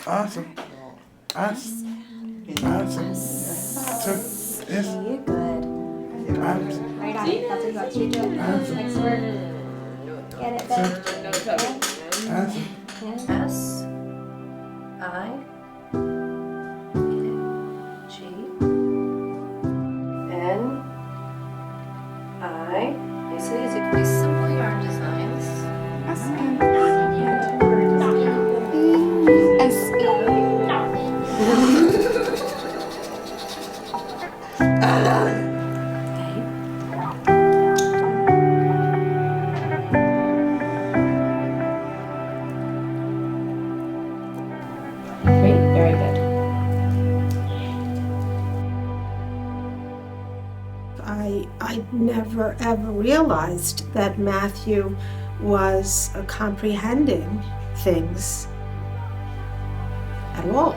Awesome. Awesome. Awesome. So, yes. You're good. Awesome. Right on. That's what you got. You're doing. Next word. Get it, babe. Awesome. S I G N I. Nice and easy. These simple yarn designs. Great, very good. I never ever realized that Matthew was comprehending things at all.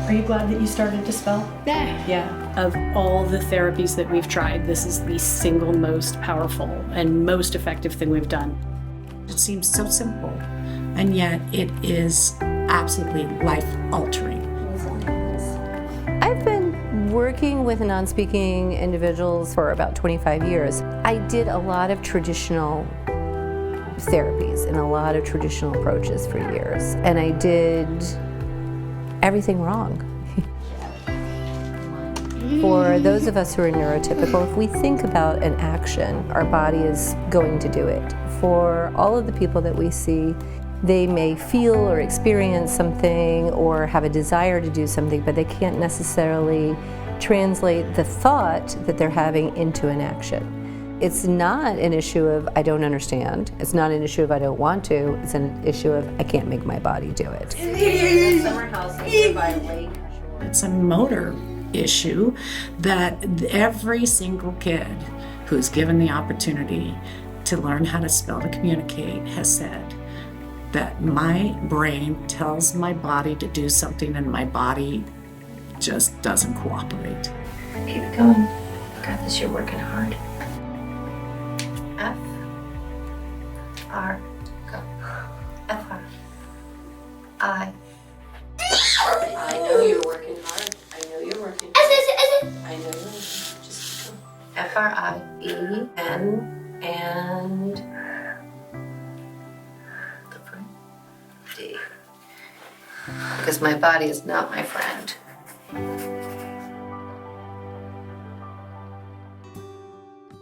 Are you glad that you started to spell? Yeah. Of all the therapies that we've tried, this is the single most powerful and most effective thing we've done. It seems so simple, and yet it is absolutely life-altering. I've been working with non-speaking individuals for about 25 years. I did a lot of traditional therapies and a lot of traditional approaches for years, and I did everything wrong. For those of us who are neurotypical, if we think about an action, our body is going to do it. For all of the people that we see, they may feel or experience something or have a desire to do something, but they can't necessarily translate the thought that they're having into an action. It's not an issue of I don't understand. It's not an issue of I don't want to. It's an issue of I can't make my body do it. It's a motor issue that every single kid who's given the opportunity to learn how to spell to communicate has said that my brain tells my body to do something and my body just doesn't cooperate. Keep it going. Got this, you're working hard. F R go. F R I. I know you're working hard. I know you're working. I know you're working. Just keep going. F R I E N and the friend D. Because my body is not my friend.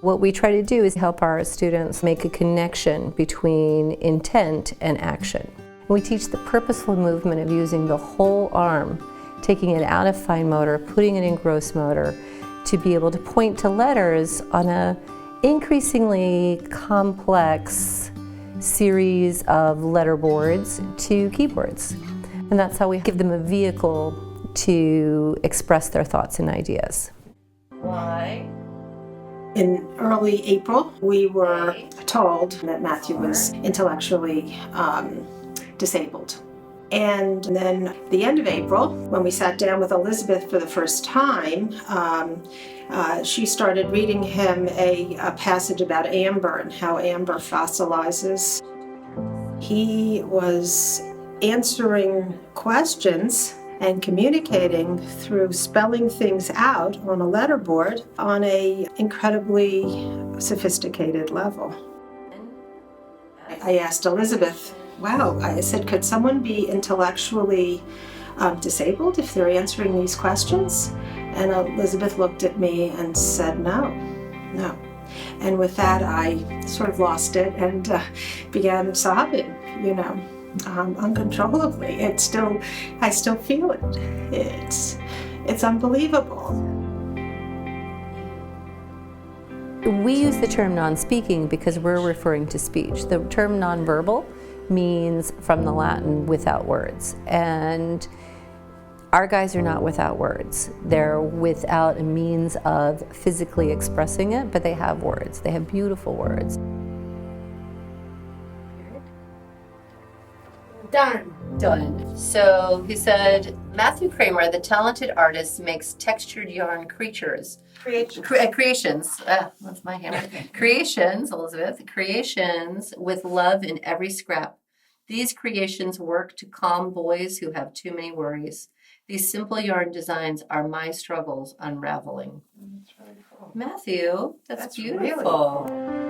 What we try to do is help our students make a connection between intent and action. We teach the purposeful movement of using the whole arm, taking it out of fine motor, putting it in gross motor, to be able to point to letters on a increasingly complex series of letter boards to keyboards. And that's how we give them a vehicle to express their thoughts and ideas. Why? In early April, we were told that Matthew was intellectually disabled. And then at the end of April, when we sat down with Elizabeth for the first time, she started reading him a passage about amber and how amber fossilizes. He was answering questions and communicating through spelling things out on a letterboard on a incredibly sophisticated level. I asked Elizabeth, wow, I said, could someone be intellectually disabled if they're answering these questions? And Elizabeth looked at me and said, no. And with that, I sort of lost it and began sobbing, uncontrollably. I still feel it. It's unbelievable. We use the term non-speaking because we're referring to speech. The term nonverbal means from the Latin without words. And our guys are not without words. They're without a means of physically expressing it, but they have words. They have beautiful words. Done. So he said, Matthew Kramer, the talented artist, makes textured yarn creatures. Creations. That's my hammer. Creations, Elizabeth. Creations with love in every scrap. These creations work to calm boys who have too many worries. These simple yarn designs are my struggles unraveling. That's really cool. Matthew, that's That's beautiful. really cool.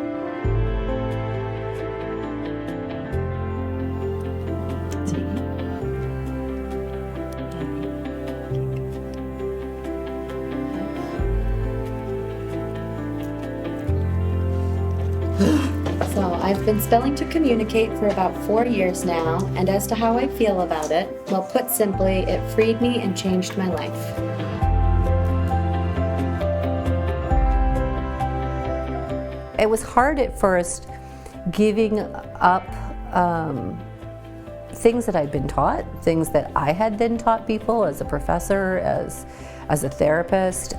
So I've been spelling to communicate for about 4 years now, and as to how I feel about it, well, put simply, it freed me and changed my life. It was hard at first giving up things that I'd been taught, things that I had then taught people as a professor, as a therapist,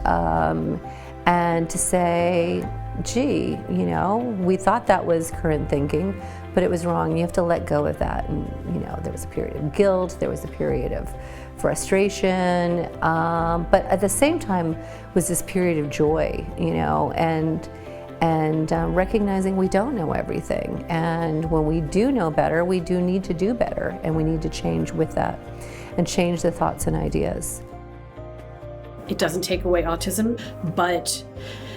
and to say, gee, you know, we thought that was current thinking, but it was wrong. You have to let go of that. And, you know, there was a period of guilt, there was a period of frustration, but at the same time was this period of joy, you know, and recognizing we don't know everything. And when we do know better, we do need to do better, and we need to change with that and change the thoughts and ideas. It doesn't take away autism, but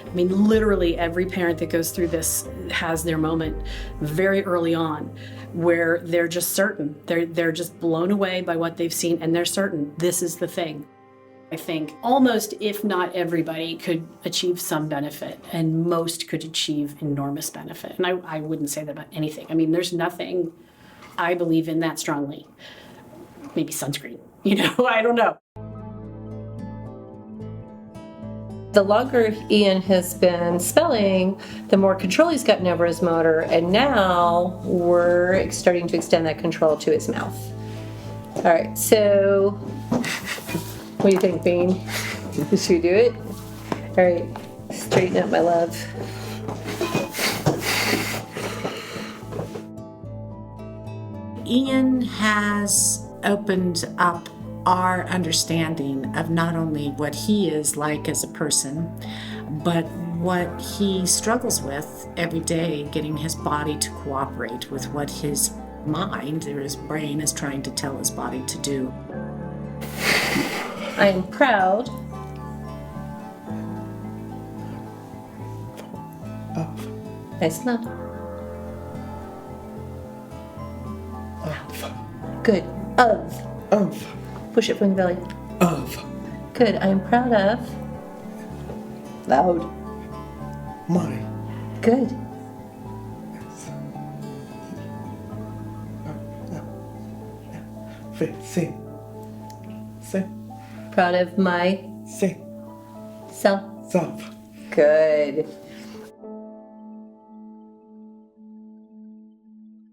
I mean, literally every parent that goes through this has their moment very early on where they're just certain. They're just blown away by what they've seen, and they're certain this is the thing. I think almost, if not everybody, could achieve some benefit, and most could achieve enormous benefit. And I wouldn't say that about anything. I mean, there's nothing I believe in that strongly. Maybe sunscreen, you know, I don't know. The longer Ian has been spelling, the more control he's gotten over his motor, and now we're starting to extend that control to his mouth. All right, so what do you think, Bean? Should we do it? All right, straighten up, my love. Ian has opened up our understanding of not only what he is like as a person, but what he struggles with every day, getting his body to cooperate with what his mind or his brain is trying to tell his body to do. I am proud Of. nice enough. Of. Good. Of. Of. Push it from the belly. Of. Good. I am proud of. Loud. My. Good. Sing. Sing. Proud of my Sing. self. Self. Good.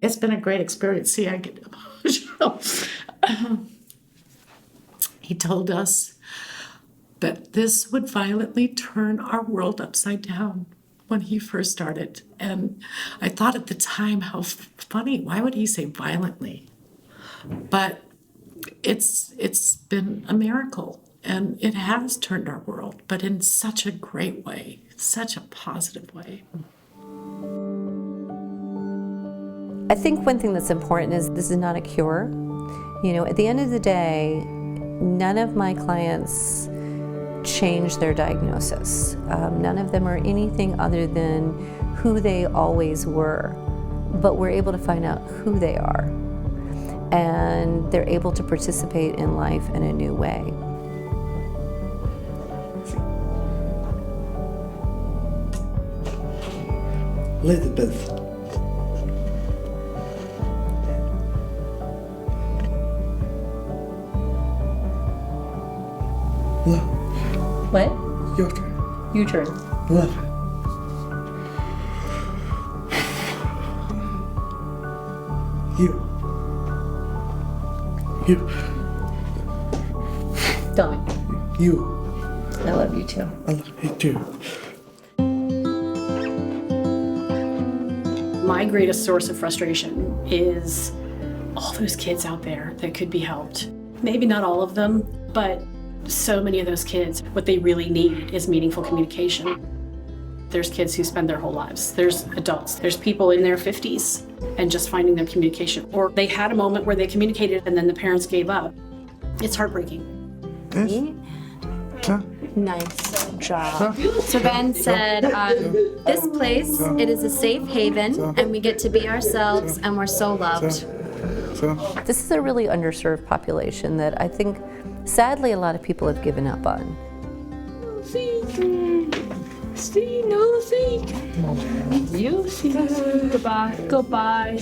It's been a great experience. See, I get emotional. He told us that this would violently turn our world upside down when he first started. And I thought at the time, how funny, why would he say violently? But it's been a miracle, and it has turned our world, but in such a great way, such a positive way. I think one thing that's important is this is not a cure. You know, at the end of the day, none of my clients change their diagnosis. None of them are anything other than who they always were, but we're able to find out who they are, and they're able to participate in life in a new way. Elizabeth. Love. What? Your turn. Your turn. Love. You. You. Tell me. You. I love you too. I love you too. My greatest source of frustration is all those kids out there that could be helped. Maybe not all of them, but so many of those kids, what they really need is meaningful communication. There's kids who spend their whole lives. There's adults. There's people in their 50s and just finding their communication. Or they had a moment where they communicated and then the parents gave up. It's heartbreaking. Nice job. So Ben said, this place, it is a safe haven, and we get to be ourselves, and we're so loved. This is a really underserved population that I think, sadly, a lot of people have given up on. Goodbye.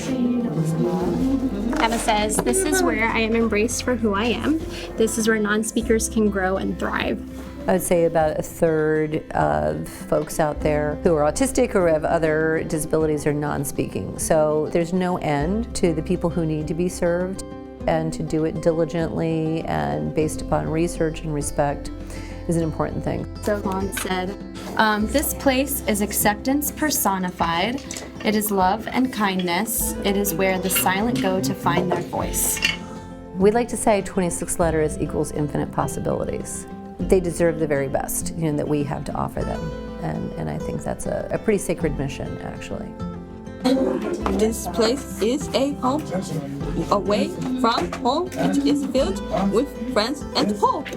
Emma says, this is where I am embraced for who I am. This is where non-speakers can grow and thrive. I would say about a third of folks out there who are autistic or have other disabilities are non-speaking. So there's no end to the people who need to be served, and to do it diligently and based upon research and respect is an important thing. So Lon said, this place is acceptance personified. It is love and kindness. It is where the silent go to find their voice. We like to say 26 letters equals infinite possibilities. They deserve the very best, that we have to offer them. And I think that's a pretty sacred mission, actually. This place is a home away from home. It is filled with friends and hope.